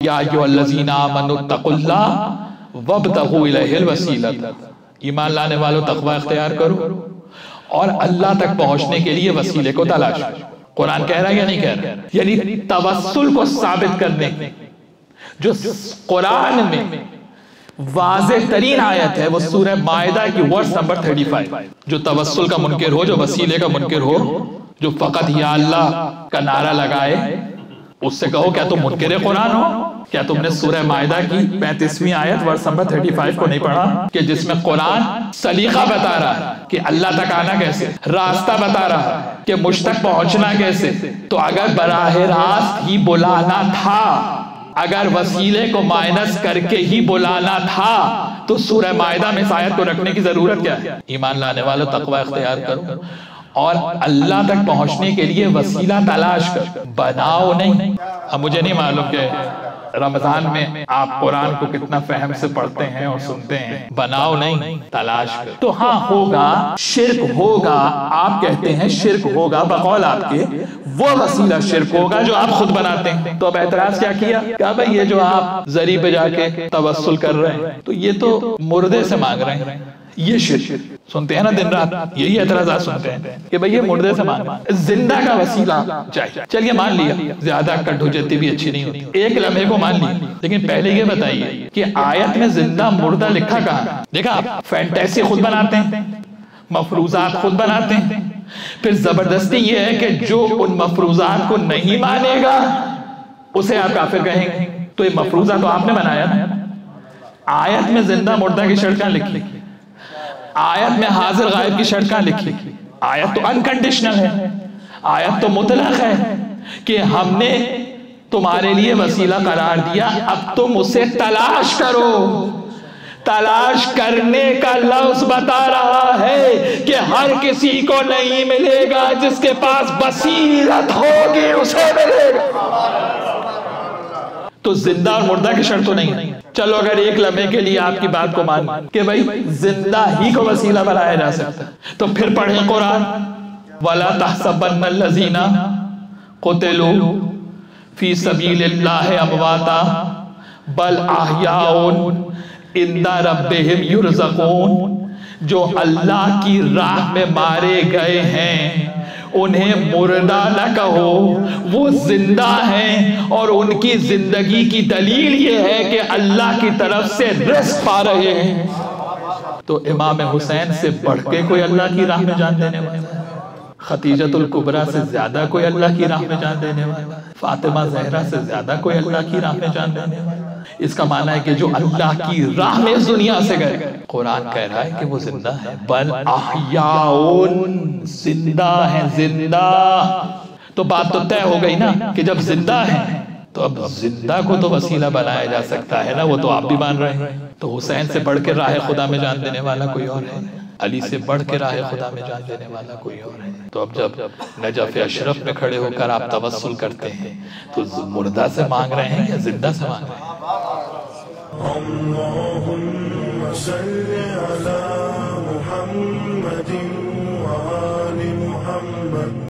یا ایھا الذین آمنوا اتقوا اللہ وابتغوا الیہ الوسیلۃ، ایمان لانے والوں تقوی اختیار کرو اور اللہ تک پہنچنے کے لیے وسیلے کو تلاش کرو۔ قرآن کہہ رہا ہے یا نہیں کہہ رہا؟ یعنی توسل کو ثابت کرنے جو قرآن میں واضح ترین آیت ہے وہ سورہ مائدہ کی ورس نمبر 35، جو توسل کا منکر ہو، جو وسیلے کا منکر ہو، جو فقط یا اللہ کا نعرہ لگائے، اس سے کہو کیا تم منکر قرآن ہو؟ کیا تم نے سورہ مائدہ کی 35ویں آیت ورس نمبر 35 کو نہیں پڑھا کہ جس میں قرآن سلیقہ بتا رہا ہے کہ اللہ تک آنا کیسے، راستہ بتا رہا ہے کہ مجھ تک پہنچنا کیسے؟ تو اگر براہ راست ہی بلانا تھا، اگر وسیلے کو مائنس کر کے ہی بلانا تھا تو سورہ مائدہ میں اس آیت کو رکھنے کی ضرورت کیا ہے؟ ایمان لانے والوں تقوی اختیار کرو اور اللہ تک پہنچنے کے لیے وسیلہ تلاش کر، بناؤ نہیں۔ اب مجھے نہیں معلوم کہ رمضان میں آپ قرآن کو کتنا فہم سے پڑھتے ہیں اور سنتے ہیں۔ بناؤ نہیں، تلاش کر۔ تو ہاں ہوگا، شرک ہوگا، آپ کہتے ہیں شرک ہوگا، بقول آپ کے وہ وسیلہ شرک ہوگا جو آپ خود بناتے ہیں۔ تو اب اعتراض کیا کیا؟ کہا بھئی یہ جو آپ ذریعے پہ جا کے توسل کر رہے ہیں تو یہ تو مردے سے مانگ رہے ہیں، یہ شرک۔ سنتے ہیں نا دن رات یہی اعتراضات سنتے ہیں کہ بھئی یہ مردے سے مانگ رہے ہیں، زندہ کا وسیلہ چاہیے۔ چلیے مان لیا، زیادہ کٹ حجتی بھی اچھی نہیں ہوتی، ایک لمحے کو مان لیا، لیکن پہلے یہ بتائیے کہ آیت میں زندہ مردہ لکھا کہاں؟ دیکھا آپ فینٹیسی خود بناتے ہیں، مفروضات خود بناتے ہیں، پھر زبردستی یہ ہے کہ جو ان مفروضات کو نہیں مانے گا اسے آپ کافر کہیں گے۔ تو یہ مفروضہ تو آپ نے بنایا نا۔ آیت میں زندہ مردہ کی شرط کہاں لکھی؟ آیت میں حاضر غائب کی شرط کہاں لکھی؟ آیت تو انکنڈیشنل ہے، آیت تو مطلق ہے کہ ہم نے تمہارے لیے وسیلہ قرار دیا، اب تم اسے تلاش کرو۔ تلاش کرنے کا لفظ بتا رہا ہے کہ ہر کسی کو نہیں ملے گا، جس کے پاس بصیرت ہوگی اسے ملے گا۔ تو زندہ اور مردہ کی شرط تو نہیں۔ چلو اگر ایک لمحے کے لیے آپ کی بات کو مان کہ بھئی زندہ ہی کو وسیلہ بنایا جا سکتا تو پھر پڑھیں قرآن، وَلَا تَحْسَبَنَّ الَّذِينَ قُتِلُوا فِي سَبِيلِ اللَّهِ أَمْوَاتًا بَلْ أَحْيَاءٌ عِندَ رَبِّهِمْ يُرْزَقُونَ، جو اللہ کی راہ میں مارے گئے ہیں انہیں مردہ نہ کہو، وہ زندہ ہیں اور ان کی زندگی کی دلیل یہ ہے کہ اللہ کی طرف سے رزق پا رہے ہیں۔ تو امام حسین سے بڑھ کے کوئی اللہ کی راہ میں جان دینے والا، خدیجۃ الکبریٰ سے زیادہ کوئی اللہ کی راہ میں جان دینے والا، فاطمہ زہرا سے زیادہ کوئی اللہ کی راہ میں جان دینے والا۔ اس کا معنی ہے کہ جو اللہ کی راہ میں اس دنیا سے گئے، قرآن کہہ رہا ہے کہ وہ زندہ ہے، بل احیاء، زندہ ہیں، زندہ۔ تو بات تو طے ہو گئی نا کہ جب زندہ ہیں تو اب زندہ کو تو وسیلہ بنایا جا سکتا ہے نا، وہ تو آپ بھی مان رہے ہیں۔ تو حسین سے بڑھ کے راہ خدا میں جان دینے والا کوئی اور ہے، علی سے بڑھ کے راہ خدا میں جان دینے والا کوئی اور ہے۔ تو اب جب نجف اشرف میں کھڑے ہو کر آپ توسل کرتے ہیں تو مردہ سے مانگ رہے ہیں یا زندہ سے مانگ رہے ہیں؟ اللہم صلی علی محمد